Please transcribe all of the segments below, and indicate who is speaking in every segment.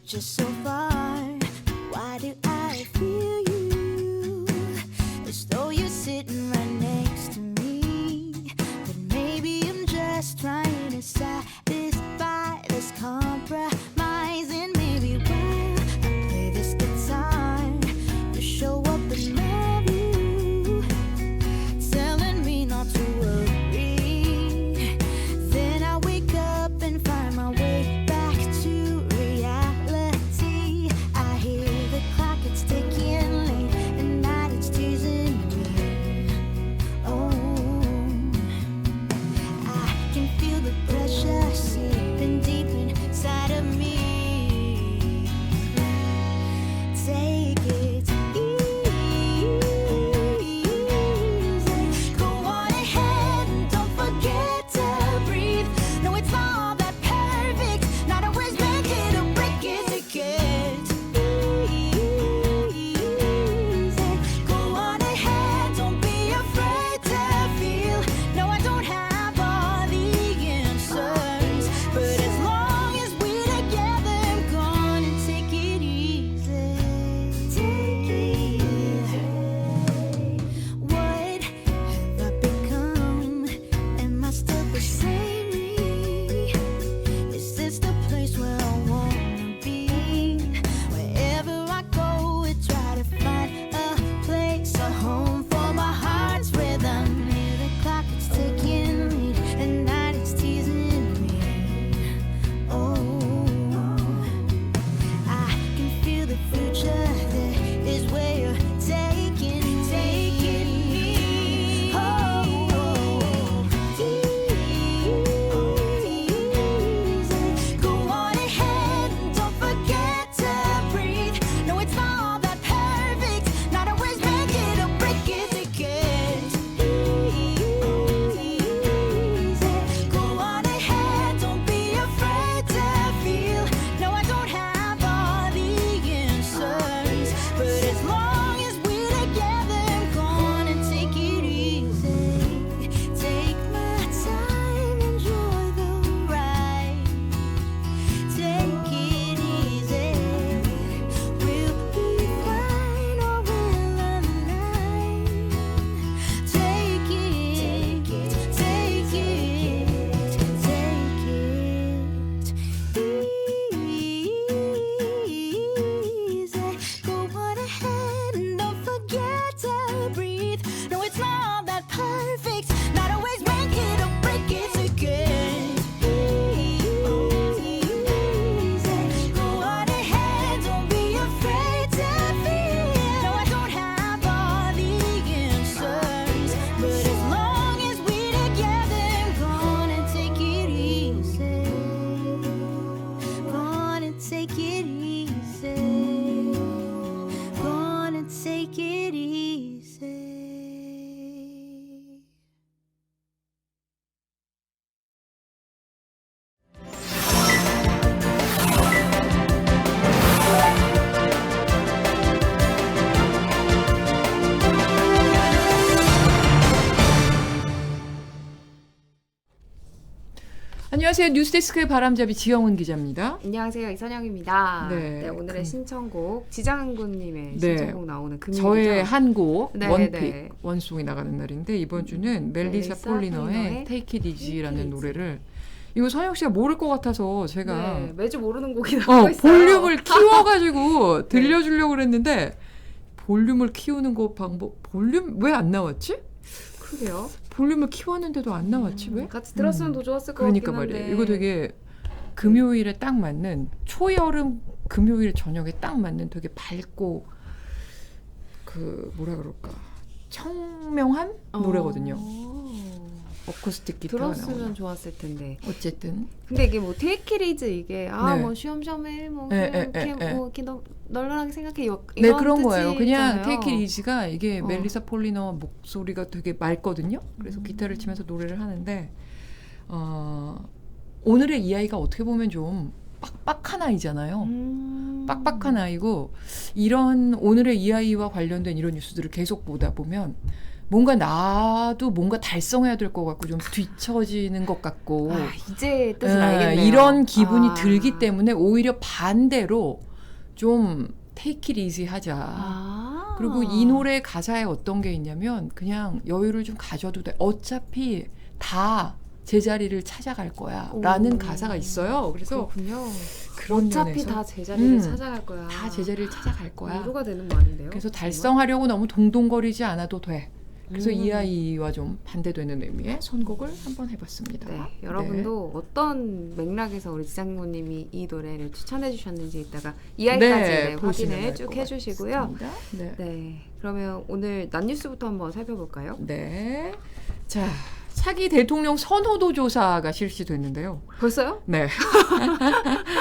Speaker 1: just so far. Why do I feel you as though you're sitting right next to me? But maybe I'm just trying to satisfy this compromise. And maybe while I play this guitar, you show up and love you, telling me not to worry. Then I wake up and find my way back to reality. I hear the clock, it's ticking late, and night it's teasing me. Oh, I can feel the pressure seeping deep inside of me. Take it easy. Go on ahead and don't forget to breathe. No, it's all that perfect. Not always meant to break it to get easy. Go on ahead, don't be afraid to feel. No, I don't have all the answers, but as long as we're together, I'm gonna take it easy. Take it easy. What have I become? Am I still the same me? Is this the place where I wanna be? Wherever I go, I try to find a place, a home for my heart's rhythm. Hear the clock, it's ticking late, and night it's teasing me. Oh, I can feel the future. That is where you're taking me. Oh, easy. Go on ahead and don't forget to breathe. No, it's all that perfect. Not always meant to break it to get easy. Go on ahead, don't be afraid to feel. No, I don't have all the answers, but as long as we're together, I'm gonna take it easy. Take my time, enjoy the ride. Take it easy. We'll be fine, or will I lie? Take it, take it easy. Go on ahead and don't forget to breathe. No, it's not that perfect. Not always make it or break it to get easy. Go on ahead, don't be afraid to feel. No, I don't have all the answers, but as long as we're together, I'm gonna take it easy. Gonna take it easy. Gonna take it easy.
Speaker 2: 안녕하세요. 뉴스데스크의 바람잡이 지영은 기자입니다.
Speaker 3: 안녕하세요, 이선영입니다.
Speaker 2: 네,
Speaker 3: 네, 오늘의
Speaker 2: 금-
Speaker 3: 신청곡 지장군님의
Speaker 2: 네,
Speaker 3: 신청곡 나오는 금요일이죠.
Speaker 2: 저의 한 곡
Speaker 3: 네,
Speaker 2: 원픽
Speaker 3: 네.
Speaker 2: 원송이 나가는 날인데 이번 주는 멜리사
Speaker 3: 멜리사
Speaker 2: 폴리너의
Speaker 3: 폴리너의
Speaker 2: Take It Easy라는
Speaker 3: Take It
Speaker 2: 노래를 이거 선영 씨가 모를 것 같아서 제가
Speaker 3: 네, 매주 모르는 곡이 나오고 있어요.
Speaker 2: 볼륨을 키워가지고 들려주려고 그랬는데 볼륨을 키우는 거 방법 볼륨 왜 안 나왔지?
Speaker 3: 그러게요.
Speaker 2: 볼륨을 키웠는데도 안 나왔지 왜?
Speaker 3: 같이 들었으면 더 좋았을 것
Speaker 2: 그러니까
Speaker 3: 같긴 한데.
Speaker 2: 말이에요. 이거 되게 금요일에 딱 맞는 초여름 금요일 저녁에 딱 맞는 되게 밝고 그 뭐라 그럴까 청명한 노래거든요. 어쿠스틱 기타가
Speaker 3: 들었으면
Speaker 2: 나오는.
Speaker 3: 좋았을 텐데.
Speaker 2: 어쨌든
Speaker 3: 근데 이게 뭐 테이크리즈 이게
Speaker 2: 네.
Speaker 3: 뭐 쉬엄쉬엄해 뭐
Speaker 2: 네,
Speaker 3: 그냥
Speaker 2: 네,
Speaker 3: 이렇게
Speaker 2: 네,
Speaker 3: 뭐 이렇게 널널하게 생각해 이런
Speaker 2: 네 그런 거예요. 그냥
Speaker 3: 뜻이잖아요.
Speaker 2: 테이크 이지가 이게
Speaker 3: 어.
Speaker 2: 멜리사 폴리너 목소리가 되게 맑거든요. 그래서 기타를 치면서 노래를 하는데 오늘의 이 아이가 어떻게 보면 좀 빡빡한 아이잖아요. 빡빡한 아이고 이런 오늘의 이 아이와 관련된 이런 뉴스들을 계속 보다 보면 뭔가 나도 뭔가 달성해야 될 것 같고 좀 뒤처지는 것 같고
Speaker 3: 이제 뜻을 알겠네요.
Speaker 2: 이런 기분이 들기 때문에 오히려 반대로 좀 take it easy 하자. 그리고 이 노래 가사에 어떤 게 있냐면 그냥 여유를 좀 가져도 돼. 어차피 다 제자리를 찾아갈 거야 라는 가사가 있어요. 그래서
Speaker 3: 그렇군요.
Speaker 2: 그런
Speaker 3: 어차피
Speaker 2: 면에서
Speaker 3: 다 제자리를 찾아갈 거야.
Speaker 2: 다 제자리를 찾아갈 거야.
Speaker 3: 위로가 되는 말인데요.
Speaker 2: 그래서 달성하려고 너무 동동거리지 않아도 돼. 그래서 이 아이와 좀 반대되는 의미의 선곡을 한번 해봤습니다.
Speaker 3: 네, 여러분도 어떤 맥락에서 우리 지장모님이 이 노래를 추천해 주셨는지 이따가 이 아이까지 확인을 쭉 해주시고요. 네, 그러면 오늘 낫뉴스부터 한번 살펴볼까요?
Speaker 2: 네, 자 차기 대통령 선호도 조사가 실시됐는데요.
Speaker 3: 벌써요?
Speaker 2: 네.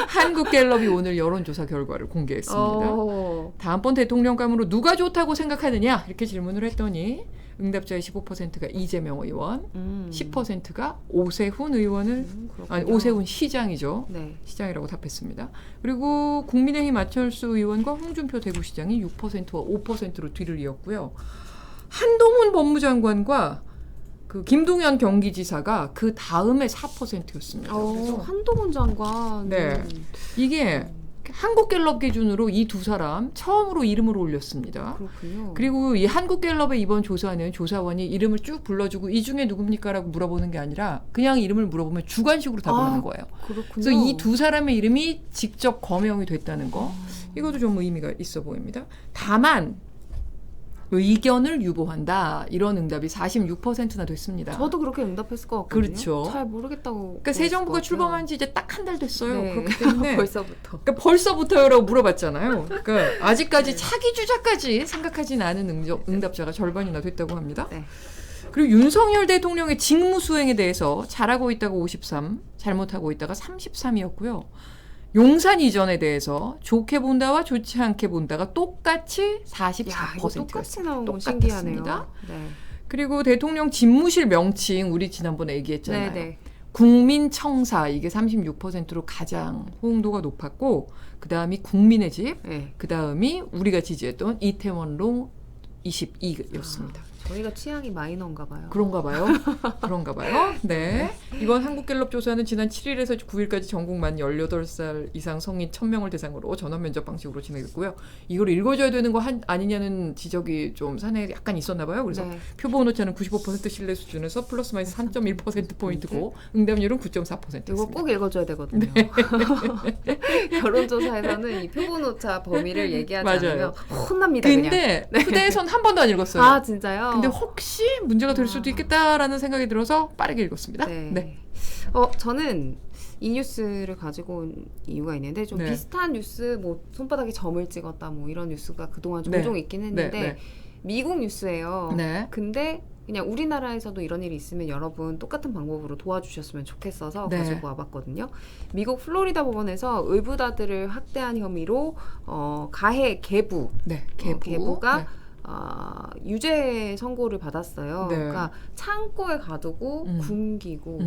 Speaker 2: 한국갤럽이 오늘 여론조사 결과를 공개했습니다. 다음번 대통령감으로 누가 좋다고 생각하느냐 이렇게 질문을 했더니 응답자의 15%가 이재명 의원, 10%가 오세훈 의원을 아니 오세훈 시장이죠.
Speaker 3: 네.
Speaker 2: 시장이라고 답했습니다. 그리고 국민의힘 마철수 의원과 홍준표 대구시장이 6%와 5%로 뒤를 이었고요. 한동훈 법무장관과 그 김동연 경기지사가 그 다음에 4%였습니다.
Speaker 3: 그래서 한동훈 장관.
Speaker 2: 네, 이게 한국갤럽 기준으로 이 두 사람 처음으로 이름을 올렸습니다.
Speaker 3: 그렇군요.
Speaker 2: 그리고 이 한국갤럽의 이번 조사는 조사원이 이름을 쭉 불러주고 이 중에 누굽니까라고 물어보는 게 아니라 그냥 이름을 물어보면 주관식으로 답을 하는 거예요.
Speaker 3: 그렇군요.
Speaker 2: 그래서 이 두 사람의 이름이 직접 거명이 됐다는 거, 이것도 좀 의미가 있어 보입니다. 다만 의견을 유보한다 이런 응답이 46%나 됐습니다.
Speaker 3: 저도 그렇게 응답했을 것 같거든요.
Speaker 2: 그렇죠.
Speaker 3: 잘 모르겠다고.
Speaker 2: 그러니까 새 정부가 출범한 지 이제 딱 한 달 됐어요.
Speaker 3: 네.
Speaker 2: 그렇기 때문에
Speaker 3: 벌써부터.
Speaker 2: 그러니까 벌써부터요라고 물어봤잖아요. 그러니까 아직까지 차기 주자까지 생각하진 않은 응답자가 절반이나 됐다고 합니다.
Speaker 3: 네.
Speaker 2: 그리고 윤석열 대통령의 직무 수행에 대해서 잘하고 있다가 53, 잘못하고 있다가 33이었고요. 용산 이전에 대해서 좋게 본다와 좋지 않게 본다가 똑같이 44%였습니다.
Speaker 3: 똑같이 나온 건 신기하네요. 네.
Speaker 2: 그리고 대통령 집무실 명칭 우리 지난번에 얘기했잖아요.
Speaker 3: 네네.
Speaker 2: 국민청사 이게 36%로 가장 호응도가 높았고 그 다음이 국민의 집,
Speaker 3: 네.
Speaker 2: 그 다음이 우리가 지지했던 이태원로 22였습니다.
Speaker 3: 저희가 취향이 마이너인가 봐요.
Speaker 2: 그런가 봐요. 그런가 봐요. 네. 이번 한국갤럽 조사는 지난 7일에서 9일까지 전국 만 18살 이상 성인 1000명을 대상으로 전화 면접 방식으로 진행했고요. 이걸 읽어줘야 되는 거 아니냐는 지적이 좀 사내에 약간 있었나 봐요. 그래서
Speaker 3: 네.
Speaker 2: 표본 오차는 95% 신뢰 수준에서 플러스 마이너스 3.1%포인트고 응답률은 9.4%였습니다.
Speaker 3: 이거 꼭 읽어줘야 되거든요.
Speaker 2: 네.
Speaker 3: 여론조사에서는 이 표본오차 범위를 얘기하지
Speaker 2: 맞아요.
Speaker 3: 않으면 혼납니다.
Speaker 2: 근데
Speaker 3: 그냥.
Speaker 2: 후대에선 한 번도 안 읽었어요.
Speaker 3: 아 진짜요?
Speaker 2: 근데 혹시 문제가 될 수도 있겠다라는 생각이 들어서 빠르게 읽었습니다.
Speaker 3: 네.
Speaker 2: 네.
Speaker 3: 저는 이 뉴스를 가지고 온 이유가 있는데 좀
Speaker 2: 네.
Speaker 3: 비슷한 뉴스, 뭐 손바닥에 점을 찍었다, 뭐 이런 뉴스가 그동안
Speaker 2: 네.
Speaker 3: 종종 있긴 했는데
Speaker 2: 네.
Speaker 3: 미국 뉴스예요.
Speaker 2: 네.
Speaker 3: 근데 그냥 우리나라에서도 이런 일이 있으면 여러분 똑같은 방법으로 도와주셨으면 좋겠어서
Speaker 2: 네.
Speaker 3: 가지고 와봤거든요. 미국 플로리다 법원에서 의붓아들을 학대한 혐의로 가해 계부,
Speaker 2: 네.
Speaker 3: 계부가
Speaker 2: 네.
Speaker 3: 유죄 선고를 받았어요.
Speaker 2: 네.
Speaker 3: 그러니까 창고에 가두고 굶기고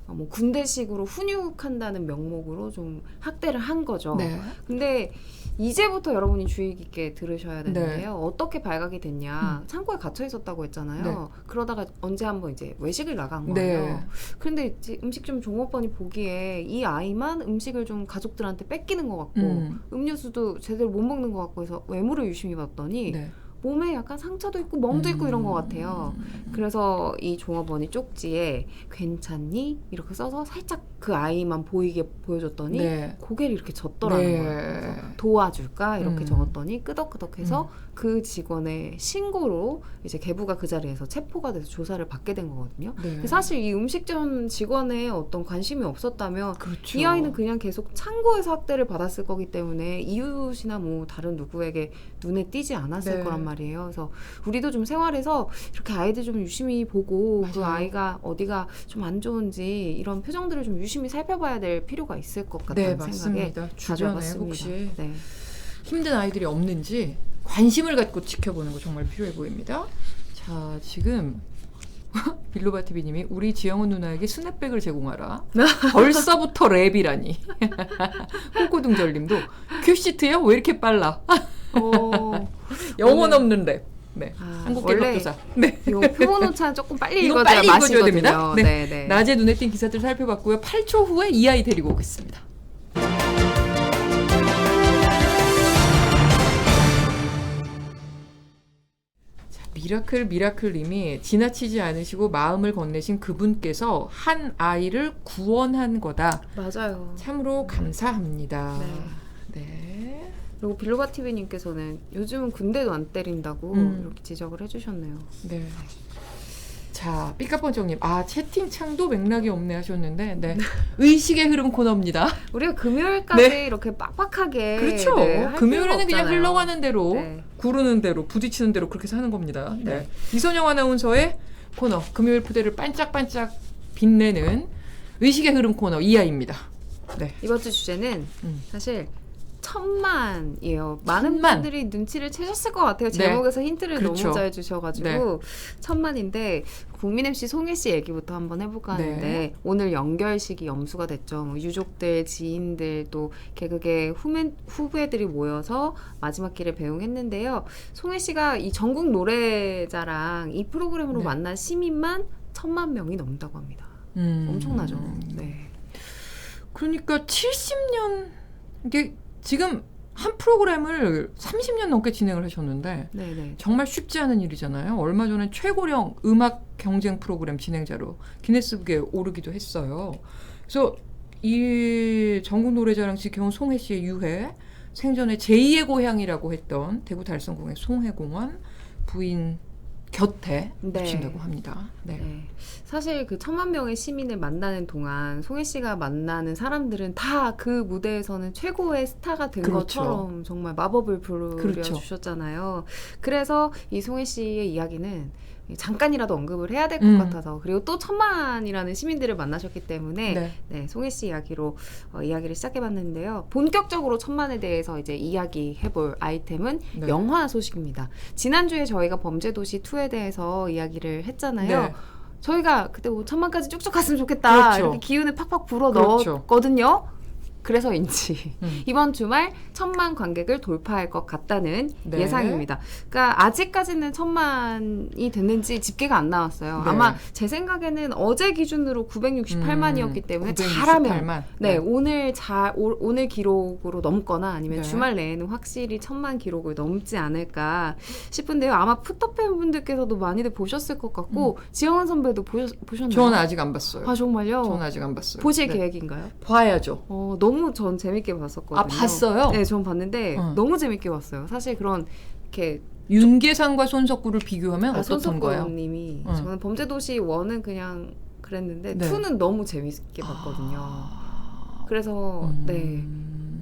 Speaker 3: 뭐 군대식으로 훈육한다는 명목으로 좀 학대를 한 거죠.
Speaker 2: 네.
Speaker 3: 근데 이제부터 여러분이 주의 깊게 들으셔야 되는데요.
Speaker 2: 네.
Speaker 3: 어떻게 발각이 됐냐. 창고에 갇혀 있었다고 했잖아요.
Speaker 2: 네.
Speaker 3: 그러다가 언제 한번 이제 외식을 나간
Speaker 2: 네.
Speaker 3: 거예요. 그런데 이제 음식점 종업원이 보기에 이 아이만 음식을 좀 가족들한테 뺏기는 것 같고 음료수도 제대로 못 먹는 것 같고 해서 외모를 유심히 봤더니
Speaker 2: 네.
Speaker 3: 몸에 약간 상처도 있고 멍도 있고 이런 것 같아요. 그래서 이 종업원이 쪽지에 괜찮니? 이렇게 써서 살짝 그 아이만 보이게 보여줬더니
Speaker 2: 네.
Speaker 3: 고개를 이렇게 젓더라는
Speaker 2: 네.
Speaker 3: 거예요. 그래서 도와줄까? 이렇게 적었더니 끄덕끄덕해서 그 직원의 신고로 이제 계부가 그 자리에서 체포가 돼서 조사를 받게 된 거거든요.
Speaker 2: 네.
Speaker 3: 사실 이 음식점 직원의 어떤 관심이 없었다면
Speaker 2: 그렇죠.
Speaker 3: 이 아이는 그냥 계속 창고에서 학대를 받았을 거기 때문에 이웃이나 뭐 다른 누구에게 눈에 띄지 않았을
Speaker 2: 네.
Speaker 3: 거란 말이에요. 그래서 우리도 좀 생활에서 이렇게 아이들 좀 유심히 보고 그
Speaker 2: 맞아요.
Speaker 3: 아이가 어디가 좀 안 좋은지 이런 표정들을 좀 유심히 살펴봐야 될 필요가 있을 것 같다는
Speaker 2: 네,
Speaker 3: 생각에
Speaker 2: 맞습니다. 주변에
Speaker 3: 가져와봤습니다.
Speaker 2: 혹시
Speaker 3: 네.
Speaker 2: 힘든 아이들이 없는지 관심을 갖고 지켜보는 거 정말 필요해 보입니다. 자, 지금 빌로바 TV님이 우리 지영은 누나에게 스냅백을 제공하라. 벌써부터 랩이라니. 꼬꼬둥절님도 큐시트요? 왜 이렇게 빨라? 영혼 없는 랩. 네.
Speaker 3: 아,
Speaker 2: 한국계
Speaker 3: 원래
Speaker 2: 격조사. 네.
Speaker 3: 이 표본오차는 조금 빨리
Speaker 2: 이건
Speaker 3: 읽어줘야
Speaker 2: 빨리 읽어줘야
Speaker 3: 맛이거든요.
Speaker 2: 됩니다. 네.
Speaker 3: 네, 네.
Speaker 2: 낮에 눈에 띈 기사들 살펴봤고요. 8초 후에 이 아이 데리고 오겠습니다. 미라클님이 지나치지 않으시고 마음을 건네신 그분께서 한 아이를 구원한 거다.
Speaker 3: 맞아요.
Speaker 2: 참으로 감사합니다.
Speaker 3: 네.
Speaker 2: 네.
Speaker 3: 그리고 빌로바 TV님께서는 요즘은 군대도 안 때린다고 이렇게 지적을 해주셨네요.
Speaker 2: 네. 자, 삐까뻔쩍님, 채팅창도 맥락이 없네 하셨는데, 네. 의식의 흐름 코너입니다.
Speaker 3: 우리가 금요일까지
Speaker 2: 네.
Speaker 3: 이렇게 빡빡하게.
Speaker 2: 그렇죠.
Speaker 3: 네, 할
Speaker 2: 금요일에는
Speaker 3: 필요가
Speaker 2: 그냥
Speaker 3: 없잖아요.
Speaker 2: 흘러가는 대로,
Speaker 3: 네.
Speaker 2: 구르는 대로, 부딪히는 대로 그렇게 사는 겁니다. 네.
Speaker 3: 네.
Speaker 2: 이선영 아나운서의 코너, 금요일 푸대를 반짝반짝 빛내는 의식의 흐름 코너 이하입니다. 네.
Speaker 3: 이번 주 주제는 사실 1000만이에요. 많은
Speaker 2: 1000만.
Speaker 3: 분들이 눈치를 채셨을 것 같아요.
Speaker 2: 네.
Speaker 3: 제목에서 힌트를
Speaker 2: 그렇죠.
Speaker 3: 너무 잘 주셔가지고
Speaker 2: 네.
Speaker 3: 1000만인데 국민 MC 송혜 씨 얘기부터 한번 해볼까 하는데
Speaker 2: 네.
Speaker 3: 오늘 연결식이 염수가 됐죠. 뭐 유족들, 지인들 또 개그계 후배들이 모여서 마지막 길에 배웅했는데요. 송혜 씨가 이 전국 노래자랑 이 프로그램으로
Speaker 2: 네.
Speaker 3: 만난 시민만 1000만 명이 넘는다고 합니다. 엄청나죠. 네.
Speaker 2: 그러니까 70년, 이게 지금 한 프로그램을 30년 넘게 진행을 하셨는데,
Speaker 3: 네네.
Speaker 2: 정말 쉽지 않은 일이잖아요. 얼마 전에 최고령 음악 경쟁 프로그램 진행자로 기네스북에 오르기도 했어요. 그래서 이 전국 노래자랑 지켜온 송혜 씨의 유해, 생전에 제2의 고향이라고 했던 대구 달성공의 송혜공원 부인 곁에
Speaker 3: 네.
Speaker 2: 붙인다고 합니다. 네.
Speaker 3: 네. 사실 그 1000만 명의 시민을 만나는 동안 송혜 씨가 만나는 사람들은 다 그 무대에서는 최고의 스타가 된
Speaker 2: 그렇죠.
Speaker 3: 것처럼 정말 마법을 부려주셨잖아요. 그래서 이 송혜 씨의 이야기는 잠깐이라도 언급을 해야 될 것 같아서, 그리고 또 1000만이라는 시민들을 만나셨기 때문에 네, 송혜 씨 이야기로 이야기를 시작해봤는데요. 본격적으로 1000만에 대해서 이제 이야기해볼 아이템은
Speaker 2: 네.
Speaker 3: 영화 소식입니다. 지난주에 저희가 범죄도시2에 대해서 이야기를 했잖아요.
Speaker 2: 네.
Speaker 3: 저희가 그때 뭐 1000만까지 쭉쭉 갔으면 좋겠다.
Speaker 2: 그렇죠.
Speaker 3: 이렇게 기운을 팍팍 불어
Speaker 2: 그렇죠.
Speaker 3: 넣었거든요. 그래서인지 이번 주말 1000만 관객을 돌파할 것 같다는
Speaker 2: 네.
Speaker 3: 예상입니다. 그러니까 아직까지는 1000만이 됐는지 집계가 안 나왔어요.
Speaker 2: 네.
Speaker 3: 아마 제 생각에는 어제 기준으로 968만이었기 때문에
Speaker 2: 968만.
Speaker 3: 잘하면 오늘 기록으로 넘거나 아니면
Speaker 2: 네.
Speaker 3: 주말 내에는 확실히 1000만 기록을 넘지 않을까 싶은데요. 아마 푸터팬 분들께서도 많이들 보셨을 것 같고 지영은 선배도 보셨나요?
Speaker 2: 저는 아직 안 봤어요.
Speaker 3: 아 정말요?
Speaker 2: 저는 아직 안 봤어요.
Speaker 3: 보실
Speaker 2: 네.
Speaker 3: 계획인가요?
Speaker 2: 봐야죠.
Speaker 3: 너무 전 재밌게 봤었거든요.
Speaker 2: 아, 봤어요?
Speaker 3: 네, 전 봤는데 너무 재밌게 봤어요. 사실 그런 이렇게
Speaker 2: 윤계상과 손석구를 비교하면 어떻던 거예요?
Speaker 3: 손석구님이 저는 범죄도시 1은 그냥 그랬는데
Speaker 2: 네.
Speaker 3: 2는 너무 재밌게 봤거든요. 그래서 네.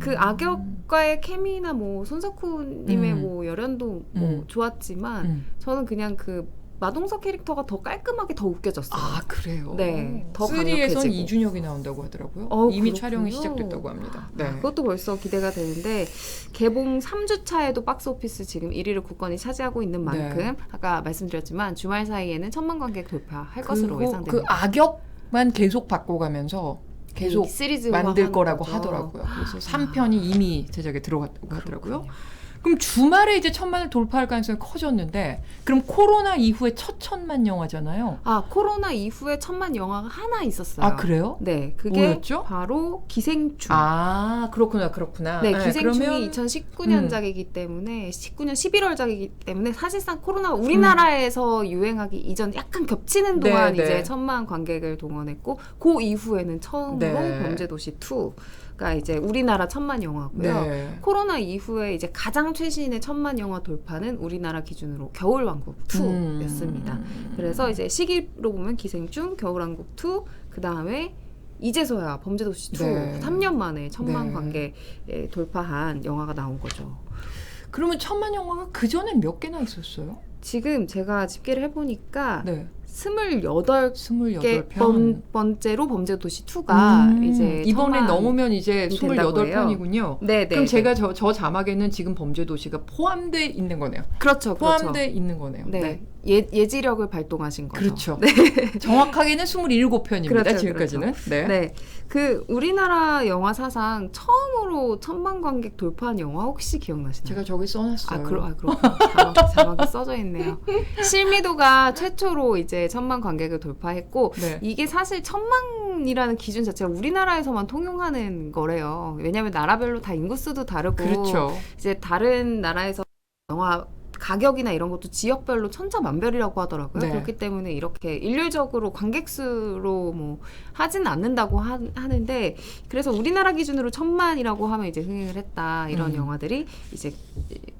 Speaker 3: 그 악역과의 케미나 뭐 손석구님의 뭐 열연도 뭐 좋았지만 저는 그냥 그 마동석 캐릭터가 더 깔끔하게 더 웃겨졌어요.
Speaker 2: 아, 그래요?
Speaker 3: 네, 더
Speaker 2: 3에선
Speaker 3: 강력해지고.
Speaker 2: 이준혁이 나온다고 하더라고요. 이미
Speaker 3: 그렇군요.
Speaker 2: 촬영이 시작됐다고 합니다. 네.
Speaker 3: 그것도 벌써 기대가 되는데 개봉 3주차에도 박스오피스 지금 1위를 굳건히 차지하고 있는 만큼
Speaker 2: 네.
Speaker 3: 아까 말씀드렸지만 주말 사이에는 1000만 관객 돌파할 것으로
Speaker 2: 그리고
Speaker 3: 예상됩니다.
Speaker 2: 그 악역만 계속 바꿔가면서 계속 만들 거라고 하더라고요. 그래서 3편이 이미 제작에 들어갔다고 하더라고요. 그럼 주말에 이제 1000만을 돌파할 가능성이 커졌는데, 그럼 코로나 이후에 첫 1000만 영화잖아요.
Speaker 3: 아, 코로나 이후에 1000만 영화가 하나 있었어요.
Speaker 2: 아, 그래요?
Speaker 3: 네, 그게
Speaker 2: 뭐였죠?
Speaker 3: 바로 기생충.
Speaker 2: 아, 그렇구나.
Speaker 3: 네, 기생충이
Speaker 2: 그러면
Speaker 3: 2019년작이기 때문에 19년 11월작이기 때문에 사실상 코로나가 우리나라에서 유행하기 이전 약간 겹치는 동안 이제 1000만 관객을 동원했고, 그 이후에는 처음으로 범죄도시 2가 이제 우리나라 1000만 영화고요.
Speaker 2: 네.
Speaker 3: 코로나 이후에 이제 가장 최신의 1000만 영화 돌파는 우리나라 기준으로 겨울왕국 2였습니다. 그래서 이제 시기로 보면 기생충, 겨울왕국 2, 그 다음에 이제서야 범죄도시 2, 3년 만에 1000만 관객에 돌파한 영화가 나온 거죠.
Speaker 2: 그러면 1000만 영화가 그 전에 몇 개나 있었어요?
Speaker 3: 지금 제가 집계를 해보니까 28개 번째로 범죄도시 2가 이제
Speaker 2: 이번에 넘으면 이제
Speaker 3: 28편이군요.
Speaker 2: 네, 그럼 제가 저 자막에는 지금 범죄도시가 포함돼 있는 거네요.
Speaker 3: 그렇죠.
Speaker 2: 포함돼 있는 거네요.
Speaker 3: 네.
Speaker 2: 네.
Speaker 3: 예지력을 발동하신 거죠.
Speaker 2: 그렇죠. 네. 정확하게는 27편입니다.
Speaker 3: 그렇죠,
Speaker 2: 지금까지는.
Speaker 3: 그렇죠.
Speaker 2: 네.
Speaker 3: 네. 그 우리나라 영화 사상 처음으로 1000만 관객 돌파한 영화 혹시 기억나시나요?
Speaker 2: 제가 저기 써놨어요.
Speaker 3: 그렇군요. 자막이 써져 있네요. 실미도가 최초로 이제 1000만 관객을 돌파했고
Speaker 2: 네.
Speaker 3: 이게 사실 1000만이라는 기준 자체가 우리나라에서만 통용하는 거래요. 왜냐하면 나라별로 다 인구수도 다르고
Speaker 2: 그렇죠.
Speaker 3: 이제 다른 나라에서 영화 가격이나 이런 것도 지역별로 천차만별이라고 하더라고요.
Speaker 2: 네.
Speaker 3: 그렇기 때문에 이렇게 일률적으로 관객수로 뭐 하진 않는다고 하는데 그래서 우리나라 기준으로 1000만이라고 하면 이제 흥행을 했다 이런 영화들이 이제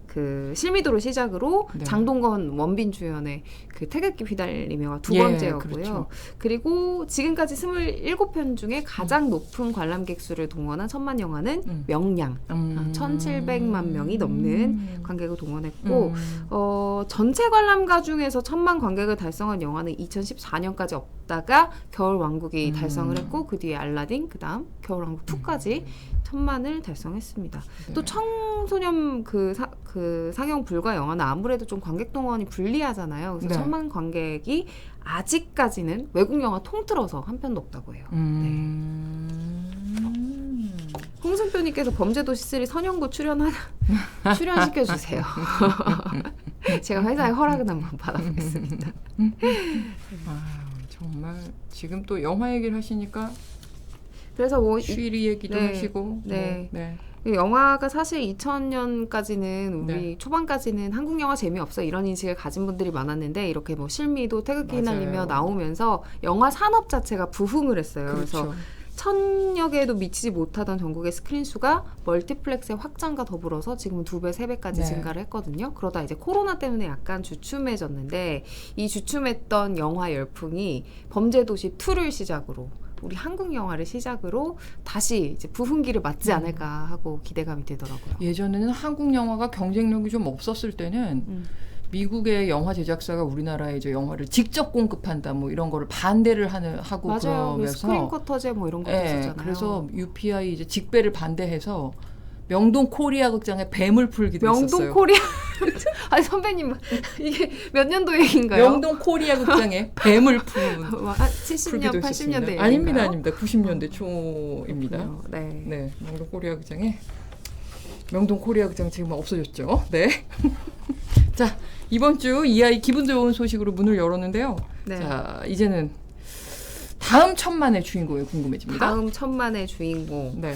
Speaker 3: 그 실미도를 시작으로
Speaker 2: 네.
Speaker 3: 장동건 원빈 주연의 그 태극기 휘날리며가 두
Speaker 2: 예,
Speaker 3: 번째였고요.
Speaker 2: 그렇죠.
Speaker 3: 그리고 지금까지 27편 중에 가장 높은 관람객 수를 동원한 1000만 영화는 명량 1700만 명이 넘는 관객을 동원했고 전체 관람가 중에서 1000만 관객을 달성한 영화는 2014년까지 없다가 겨울왕국이 달성을 했고 그 뒤에 알라딘 그다음 겨울왕국 2까지 1000만을 달성했습니다.
Speaker 2: 네.
Speaker 3: 또 청소년 그 상영 불가 영화는 아무래도 좀 관객 동원이 불리하잖아요. 그래서
Speaker 2: 네.
Speaker 3: 1000만 관객이 아직까지는 외국 영화 통틀어서 한 편도 없다고 해요. 홍승표님께서 범죄도시 3 선영구 출연시켜주세요. 제가 회사에 허락을 한번 받아보겠습니다.
Speaker 2: 정말 지금 또 영화 얘기를 하시니까
Speaker 3: 그래서 뭐
Speaker 2: 쉬리 얘기도
Speaker 3: 네,
Speaker 2: 하시고
Speaker 3: 네.
Speaker 2: 네.
Speaker 3: 영화가 사실 2000년까지는 우리
Speaker 2: 네.
Speaker 3: 초반까지는 한국 영화 재미없어 이런 인식을 가진 분들이 많았는데 이렇게 뭐 실미도 태극기 휘날리며 나오면서 영화 산업 자체가 부흥을 했어요.
Speaker 2: 그렇죠.
Speaker 3: 그래서 1000여 개에도 미치지 못하던 전국의 스크린 수가 멀티플렉스의 확장과 더불어서 지금은 2배, 3배까지
Speaker 2: 네.
Speaker 3: 증가를 했거든요. 그러다 이제 코로나 때문에 약간 주춤해졌는데 이 주춤했던 영화 열풍이 범죄도시 2를 시작으로 우리 한국 영화를 시작으로 다시 이제 부흥기를 맞지 않을까 하고 기대감이 들더라고요.
Speaker 2: 예전에는 한국 영화가 경쟁력이 좀 없었을 때는 미국의 영화 제작사가 우리나라에 이제 영화를 직접 공급한다 뭐 이런 거를 반대를 하고
Speaker 3: 맞아요.
Speaker 2: 그러면서
Speaker 3: 스크린 쿼터제 뭐 이런 것도 있었잖아요.
Speaker 2: 그래서 UPI 이제 직배를 반대해서 명동 코리아 극장에 뱀을 풀기도 했었어요.
Speaker 3: 명동 코리아 아니 선배님 이게 몇 년도 얘기인가요?
Speaker 2: 명동 코리아 극장에 뱀을 풀
Speaker 3: 70년, 80년대 얘기인가요?
Speaker 2: 아닙니다. 90년대 초입니다.
Speaker 3: 네.
Speaker 2: 네, 명동 코리아 극장에 명동 코리아 극장 지금 없어졌죠. 네. 자, 이번 주 이 아이 기분 좋은 소식으로 문을 열었는데요.
Speaker 3: 네.
Speaker 2: 자, 이제는 다음 1000만의 주인공이 궁금해집니다.
Speaker 3: 다음 1000만의 주인공.
Speaker 2: 네.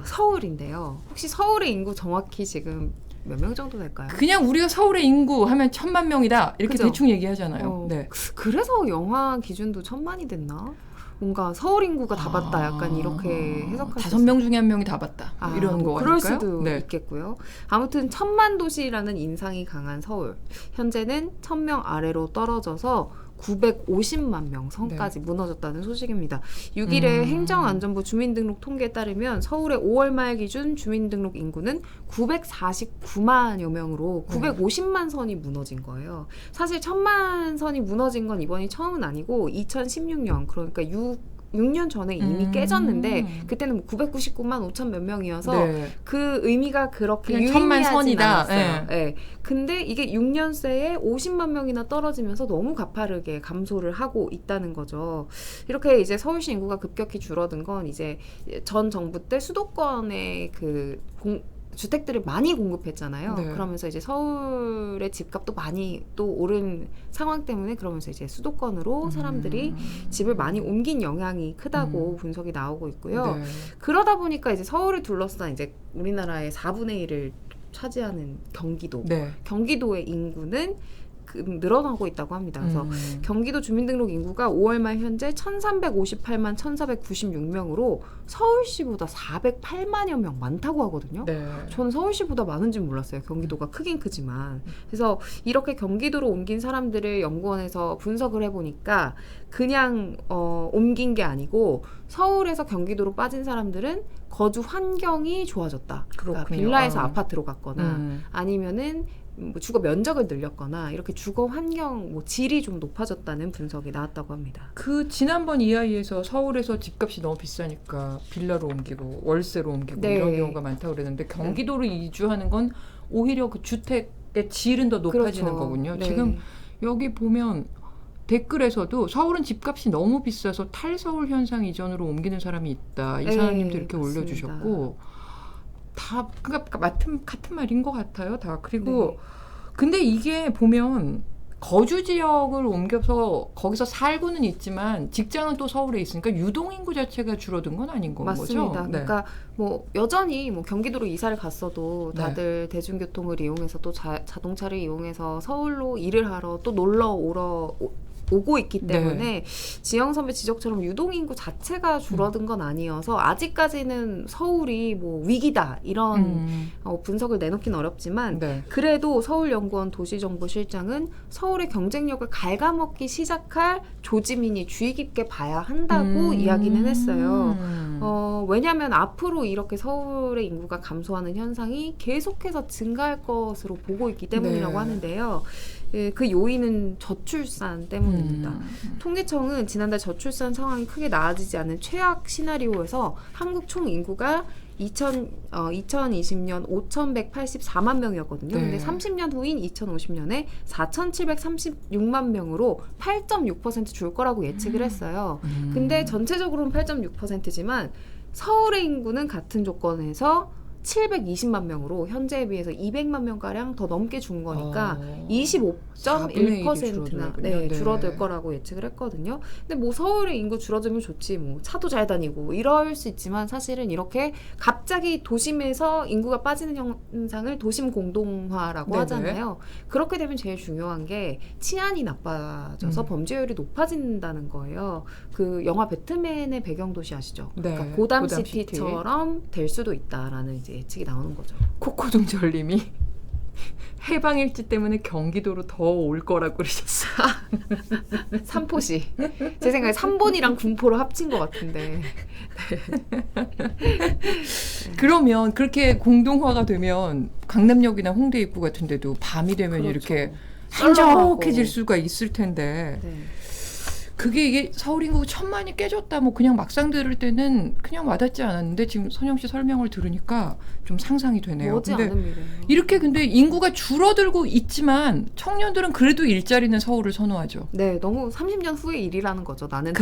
Speaker 3: 서울인데요. 혹시 서울의 인구 정확히 지금 몇 명 정도 될까요?
Speaker 2: 그냥 우리가 서울의 인구 하면 1000만 명이다 이렇게
Speaker 3: 그죠?
Speaker 2: 대충 얘기하잖아요. 네.
Speaker 3: 그래서 영화 기준도 1000만이 됐나? 뭔가 서울 인구가 다 봤다 약간 이렇게 해석할 수
Speaker 2: 5명 중에 1명이 다 봤다 이런 거
Speaker 3: 그럴
Speaker 2: 아닐까요?
Speaker 3: 수도
Speaker 2: 네.
Speaker 3: 있겠고요. 아무튼 1000만 도시라는 인상이 강한 서울. 현재는 1000명 아래로 떨어져서 950만 명 선까지 무너졌다는 소식입니다. 6일에 행정안전부 주민등록 통계에 따르면 서울의 5월 말 기준 주민등록 인구는 949만여 명으로 950만 선이 무너진 거예요. 사실 1000만 선이 무너진 건 이번이 처음은 아니고 2016년 그러니까 6년 전에 이미 깨졌는데 그때는 뭐 999만 5천 몇 명이어서 그 의미가 그렇게 유의미하진 않았어요. 네. 근데 이게 6년 새에 50만 명이나 떨어지면서 너무 가파르게 감소를 하고 있다는 거죠. 이렇게 이제 서울시 인구가 급격히 줄어든 건 이제 전 정부 때 수도권의 그 주택들을 많이 공급했잖아요.
Speaker 2: 네.
Speaker 3: 그러면서 이제 서울의 집값도 많이 또 오른 상황 때문에 그러면서 이제 수도권으로 사람들이 집을 많이 옮긴 영향이 크다고 분석이 나오고 있고요.
Speaker 2: 네.
Speaker 3: 그러다 보니까 이제 서울을 둘러싼 이제 우리나라의 4분의 1을 차지하는 경기도.
Speaker 2: 네.
Speaker 3: 경기도의 인구는 늘어나고 있다고 합니다. 그래서 경기도 주민등록 인구가 5월 말 현재 1358만 1496명으로 서울시보다 408만여 명 많다고 하거든요.
Speaker 2: 네.
Speaker 3: 저는 서울시보다 많은지 몰랐어요. 경기도가 크긴 크지만. 그래서 이렇게 경기도로 옮긴 사람들을 연구원에서 분석을 해보니까 그냥 옮긴 게 아니고 서울에서 경기도로 빠진 사람들은 거주 환경이 좋아졌다. 그러니까 빌라에서 아파트로 갔거나 아니면은 뭐 주거 면적을 늘렸거나 이렇게 주거 환경 뭐 질이 좀 높아졌다는 분석이 나왔다고 합니다.
Speaker 2: 그 지난번 이야기에서 서울에서 집값이 너무 비싸니까 빌라로 옮기고 월세로 옮기고
Speaker 3: 네.
Speaker 2: 이런 경우가 많다고 그랬는데 경기도로 이주하는 건 오히려 그 주택의 질은 더 높아지는
Speaker 3: 그렇죠.
Speaker 2: 거군요.
Speaker 3: 네.
Speaker 2: 지금 여기 보면 댓글에서도 서울은 집값이 너무 비싸서 탈서울 현상 이전으로 옮기는 사람이 있다. 이사장님도 이렇게
Speaker 3: 맞습니다.
Speaker 2: 올려주셨고 다 그러니까 같은 말인 것 같아요. 다 그리고
Speaker 3: 네.
Speaker 2: 근데 이게 보면 거주 지역을 옮겨서 거기서 살고는 있지만 직장은 또 서울에 있으니까 유동 인구 자체가 줄어든 건 아닌 건
Speaker 3: 맞습니다.
Speaker 2: 거죠. 네.
Speaker 3: 그러니까 뭐 여전히 뭐 경기도로 이사를 갔어도 다들 대중교통을 이용해서 또 자동차를 이용해서 서울로 일을 하러 또 놀러 오고 있기 때문에 지영선배 지적처럼 유동인구 자체가 줄어든 건 아니어서 아직까지는 서울이 뭐 위기다 이런 분석을 내놓긴 어렵지만
Speaker 2: 네.
Speaker 3: 그래도 서울연구원 도시정보실장은 서울의 경쟁력을 갉아먹기 시작할 조지민이 주의 깊게 봐야 한다고 이야기는 했어요. 왜냐하면 앞으로 이렇게 서울의 인구가 감소하는 현상이 계속해서 증가할 것으로 보고 있기 때문이라고 하는데요. 그 요인은 저출산 때문입니다. 통계청은 지난달 저출산 상황이 크게 나아지지 않은 최악 시나리오에서 한국 총 인구가 2020년 5,184만 명이었거든요.
Speaker 2: 네.
Speaker 3: 근데 30년 후인 2050년에 4,736만 명으로 8.6% 줄 거라고 예측을 했어요. 근데 전체적으로는 8.6%지만 서울의 인구는 같은 조건에서 720만 명으로 현재에 비해서 200만 명가량 더 넘게 준 거니까 25.1%나 줄어들 거라고 예측을 했거든요. 근데 뭐 서울의 인구 줄어들면 좋지 뭐 차도 잘 다니고 이럴 수 있지만 사실은 이렇게 갑자기 도심에서 인구가 빠지는 현상을 도심 공동화라고 하잖아요. 그렇게 되면 제일 중요한 게 치안이 나빠져서 범죄율이 높아진다는 거예요. 그 영화 배트맨의 배경도시 아시죠? 그러니까 고담시티처럼 될 수도 있다라는 이제 예측이 나오는 거죠.
Speaker 2: 코코동절님이 해방일지 때문에 경기도로 더 올 거라고 그러셨어요.
Speaker 3: 삼포시. 제 생각에 삼본이랑 군포를 합친 것 같은데.
Speaker 2: 그러면 그렇게 공동화가 되면 강남역이나 홍대 입구 같은 데도 밤이 되면 이렇게 한적해질 수가 있을 텐데 그게 이게 서울 인구 1,000만이 깨졌다 뭐 그냥 막상 들을 때는 그냥 와닿지 않았는데 지금 선영 씨 설명을 들으니까 좀 상상이 되네요.
Speaker 3: 근데
Speaker 2: 이렇게 근데 인구가 줄어들고 있지만 청년들은 그래도 일자리는 서울을 선호하죠.
Speaker 3: 네, 너무 30년 후의 일이라는 거죠. 나는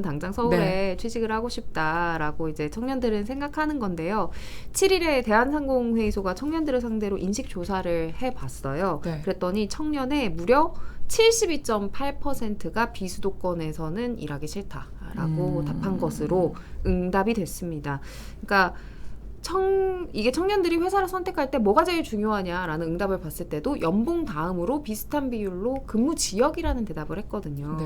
Speaker 3: 당장 서울에 취직을 하고 싶다라고 이제 청년들은 생각하는 건데요. 7일에 대한상공회의소가 청년들을 상대로 인식 조사를 해봤어요. 그랬더니 청년의 무려 72.8%가 비수도권에서는 일하기 싫다라고 답한 것으로 응답이 됐습니다. 그러니까 이게 청년들이 회사를 선택할 때 뭐가 제일 중요하냐라는 응답을 봤을 때도 연봉 다음으로 비슷한 비율로 근무 지역이라는 대답을 했거든요.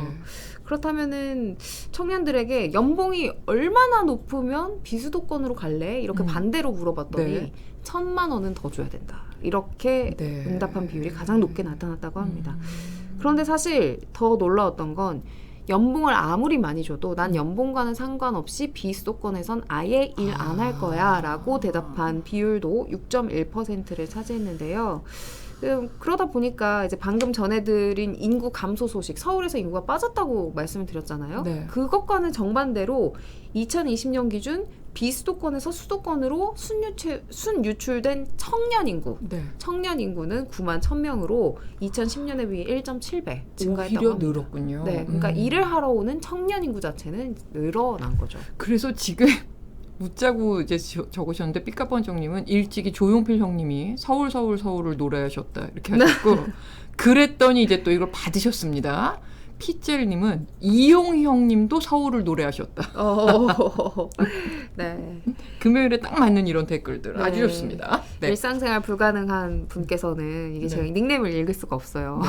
Speaker 3: 그렇다면은 청년들에게 연봉이 얼마나 높으면 비수도권으로 갈래? 이렇게 반대로 물어봤더니 1,000만 원은 더 줘야 된다. 이렇게 응답한 비율이 가장 높게 나타났다고 합니다. 그런데 사실 더 놀라웠던 건 연봉을 아무리 많이 줘도 난 연봉과는 상관없이 비수도권에선 아예 일 안 할 거야 라고 대답한 비율도 6.1%를 차지했는데요. 그러다 보니까 이제 방금 전해드린 인구 감소 소식, 서울에서 인구가 빠졌다고 말씀을 드렸잖아요. 그것과는 정반대로 2020년 기준 비수도권에서 수도권으로 순유출된 청년 인구. 청년 인구는 9만 1,000명으로 2010년에 비해 1.7배 증가했다고 합니다.
Speaker 2: 오히려 늘었군요.
Speaker 3: 그러니까 일을 하러 오는 청년 인구 자체는 늘어난 거죠.
Speaker 2: 그래서 지금 웃자고 이제 적으셨는데 삐까번쩍님은 일찍이 조용필 형님이 서울을 노래하셨다 이렇게 하셨고 그랬더니 이제 또 이걸 받으셨습니다. 피젤님은 이용 형님도 서울을 노래하셨다. 금요일에 딱 맞는 이런 댓글들 아주 좋습니다.
Speaker 3: 일상생활 불가능한 분께서는 이게 제가 닉네임을 읽을 수가 없어요.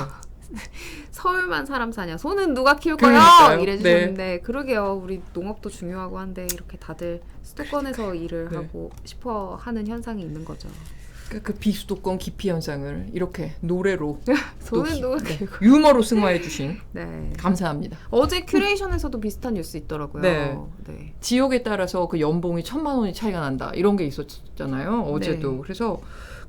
Speaker 3: 서울만 사람 사냐 소는 누가 키울 거야 이래주셨는데 그러게요. 우리 농업도 중요하고 한데 이렇게 다들 수도권에서 일을 하고 싶어 하는 현상이 있는 거죠.
Speaker 2: 그 비수도권 기피 현상을 이렇게 노래로
Speaker 3: 소는 누가 키울까
Speaker 2: 유머로 승화해 주신 감사합니다.
Speaker 3: 어제 큐레이션에서도 비슷한 뉴스 있더라고요.
Speaker 2: 지역에 따라서 그 연봉이 1,000만 원이 차이가 난다 이런 게 있었잖아요. 어제도. 그래서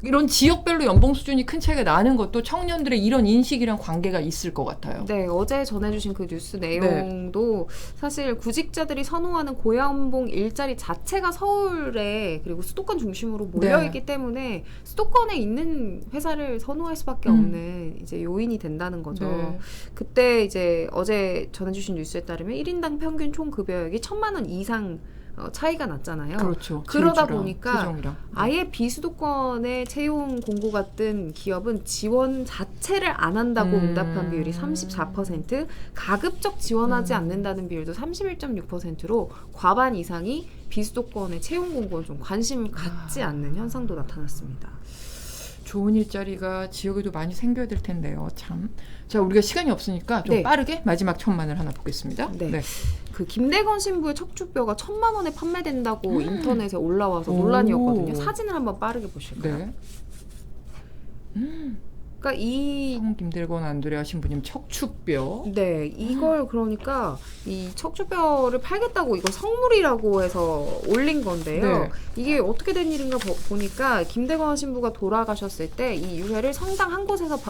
Speaker 2: 이런 지역별로 연봉 수준이 큰 차이가 나는 것도 청년들의 이런 인식이랑 관계가 있을 것 같아요.
Speaker 3: 네, 어제 전해주신 그 뉴스 내용도 사실 구직자들이 선호하는 고연봉 일자리 자체가 서울에 그리고 수도권 중심으로 몰려있기 때문에 수도권에 있는 회사를 선호할 수밖에 없는 이제 요인이 된다는 거죠. 그때 이제 어제 전해주신 뉴스에 따르면 1인당 평균 총 급여액이 1,000만 원 이상 차이가 났잖아요.
Speaker 2: 그렇죠.
Speaker 3: 그러다 보니까
Speaker 2: 세정이랑.
Speaker 3: 아예 비수도권의 채용 공고 같은 기업은 지원 자체를 안 한다고 응답한 비율이 34%, 가급적 지원하지 않는다는 비율도 31.6%로 과반 이상이 비수도권의 채용 공고에 좀 관심을 갖지 않는 현상도 나타났습니다.
Speaker 2: 좋은 일자리가 지역에도 많이 생겨야 될 텐데요. 참. 자, 우리가 시간이 없으니까 좀 빠르게 마지막 천만을 하나 보겠습니다.
Speaker 3: 그 김대건 신부의 척추뼈가 1,000만 원에 판매된다고 인터넷에 올라와서 논란이었거든요. 사진을 한번 빠르게 보실까요? 그러니까 이
Speaker 2: 김대건 안드레아 신부님 척추뼈.
Speaker 3: 네, 이걸 그러니까 이 척추뼈를 팔겠다고 이거 선물이라고 해서 올린 건데요. 이게 어떻게 된 일인가 보니까 김대건 신부가 돌아가셨을 때 이 유해를 성당 한 곳에서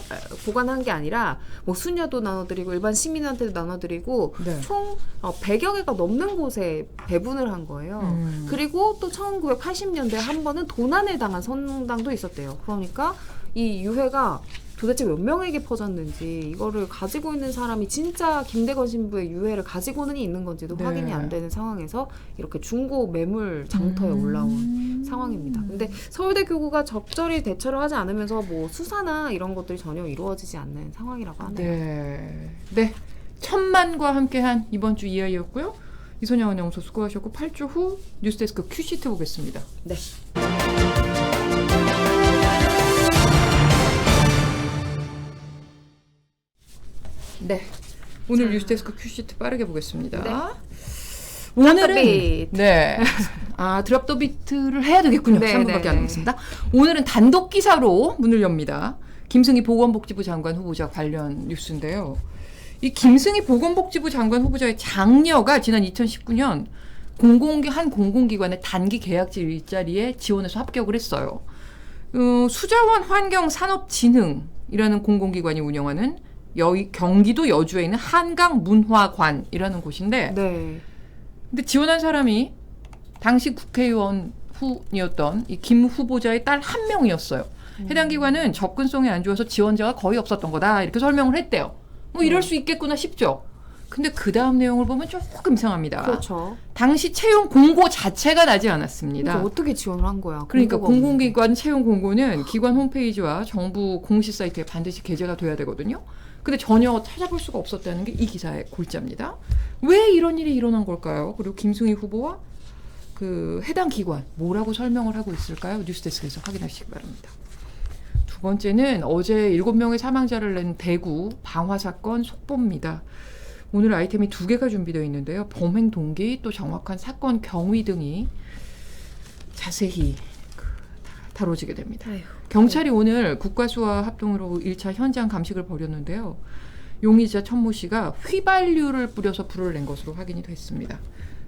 Speaker 3: 보관한 게 아니라 뭐 수녀도 나눠드리고 일반 시민한테도 나눠드리고 총 100여 개가 넘는 곳에 배분을 한 거예요. 그리고 또 1980년대에 한 번은 도난을 당한 성당도 있었대요. 그러니까 이 유해가 도대체 몇 명에게 퍼졌는지 이거를 가지고 있는 사람이 진짜 김대건 신부의 유해를 가지고는 있는 건지도 확인이 안 되는 상황에서 이렇게 중고 매물 장터에 올라온 상황입니다. 근데 서울대 교구가 적절히 대처를 하지 않으면서 뭐 수사나 이런 것들이 전혀 이루어지지 않는 상황이라고 하네요.
Speaker 2: 네. 1,000만과 함께한 이번 주 이야기였고요. 이소영 아나운서 수고하셨고 8주 후 뉴스데스크 큐시트 보겠습니다.
Speaker 3: 네.
Speaker 2: 네, 오늘 뉴스데스크 큐시트 빠르게 보겠습니다. 오늘은 드랍 더 비트를 해야 되겠군요. 3분밖에 안 남았습니다. 오늘은 단독 기사로 문을 엽니다. 김승희 보건복지부 장관 후보자 관련 뉴스인데요. 이 김승희 보건복지부 장관 후보자의 장녀가 지난 2019년 한 공공기관의 단기 계약직 일자리에 지원해서 합격을 했어요. 수자원 환경산업진흥이라는 공공기관이 운영하는 경기도 여주에 있는 한강문화관이라는 곳인데 근데 지원한 사람이 당시 국회의원이었던 이 김 후보자의 딸 한 명이었어요. 해당 기관은 접근성이 안 좋아서 지원자가 거의 없었던 거다 이렇게 설명을 했대요. 뭐 이럴 수 있겠구나 싶죠. 근데 그 다음 내용을 보면 조금 이상합니다.
Speaker 3: 그렇죠.
Speaker 2: 당시 채용 공고 자체가 나지 않았습니다.
Speaker 3: 그러니까 어떻게 지원을 한 거야?
Speaker 2: 그러니까 공공기관 채용 공고는 기관 홈페이지와 정부 공시 사이트에 반드시 게재가 돼야 되거든요. 근데 전혀 찾아볼 수가 없었다는 게 이 기사의 골자입니다. 왜 이런 일이 일어난 걸까요? 그리고 김승희 후보와 그 해당 기관 뭐라고 설명을 하고 있을까요? 뉴스데스크에서 확인하시기 바랍니다. 두 번째는 어제 7명의 사망자를 낸 대구 방화 사건 속보입니다. 오늘 아이템이 2개가 준비되어 있는데요. 범행 동기 또 정확한 사건 경위 등이 자세히 다뤄지게 됩니다. 경찰이 오늘 국가수와 합동으로 1차 현장 감식을 벌였는데요. 용의자 천모 씨가 휘발유를 뿌려서 불을 낸 것으로 확인이 됐습니다.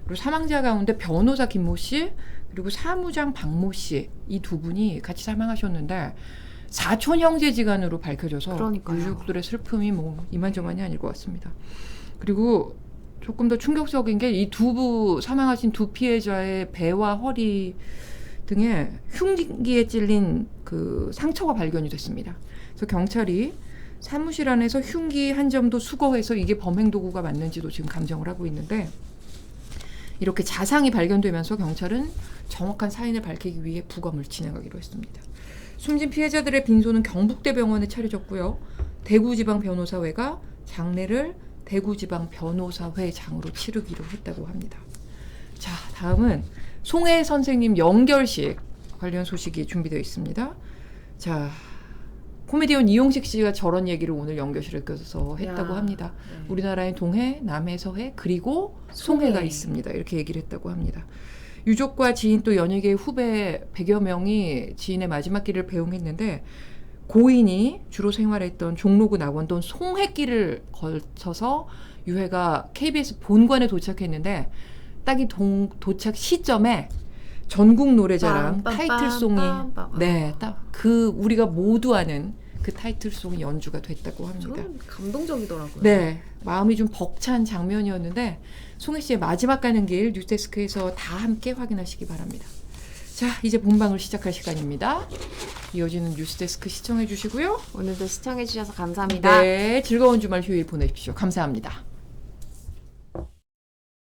Speaker 2: 그리고 사망자 가운데 변호사 김모 씨 그리고 사무장 박모 씨 이 두 분이 같이 사망하셨는데 사촌 형제지간으로 밝혀져서 유족들의 슬픔이 뭐 이만저만이 아닐 것 같습니다. 그리고 조금 더 충격적인 게 이 사망하신 두 피해자의 배와 허리 등에 흉기에 찔린 그 상처가 발견이 됐습니다. 그래서 경찰이 사무실 안에서 흉기 한 점도 수거해서 이게 범행 도구가 맞는지도 지금 감정을 하고 있는데 이렇게 자상이 발견되면서 경찰은 정확한 사인을 밝히기 위해 부검을 진행하기로 했습니다. 숨진 피해자들의 빈소는 경북대병원에 차려졌고요. 대구지방변호사회가 장례를 대구지방변호사회장으로 치르기로 했다고 합니다. 자, 다음은 송혜 선생님 연결식 관련 소식이 준비되어 있습니다. 자, 코미디언 이용식 씨가 저런 얘기를 오늘 연결실에서 했다고 합니다. 우리나라에 동해, 남해, 서해 그리고 송해가 있습니다. 이렇게 얘기를 했다고 합니다. 유족과 지인 또 연예계 후배 100여 명이 지인의 마지막 길을 배웅했는데 고인이 주로 생활했던 종로구 낙원동 송해길을 거쳐서 유해가 KBS 본관에 도착했는데 딱 이 도착 시점에 전국 노래자랑
Speaker 3: 빰빰빰,
Speaker 2: 타이틀송이
Speaker 3: 빰빰빰.
Speaker 2: 네, 딱 그 우리가 모두 아는 그 타이틀송이 연주가 됐다고 합니다.
Speaker 3: 저는 감동적이더라고요.
Speaker 2: 네, 마음이 좀 벅찬 장면이었는데 송혜 씨의 마지막 가는 길 뉴스데스크에서 다 함께 확인하시기 바랍니다. 자, 이제 본방을 시작할 시간입니다. 이어지는 뉴스데스크 시청해 주시고요.
Speaker 3: 오늘도 시청해 주셔서 감사합니다.
Speaker 2: 네, 즐거운 주말 휴일 보내십시오. 감사합니다.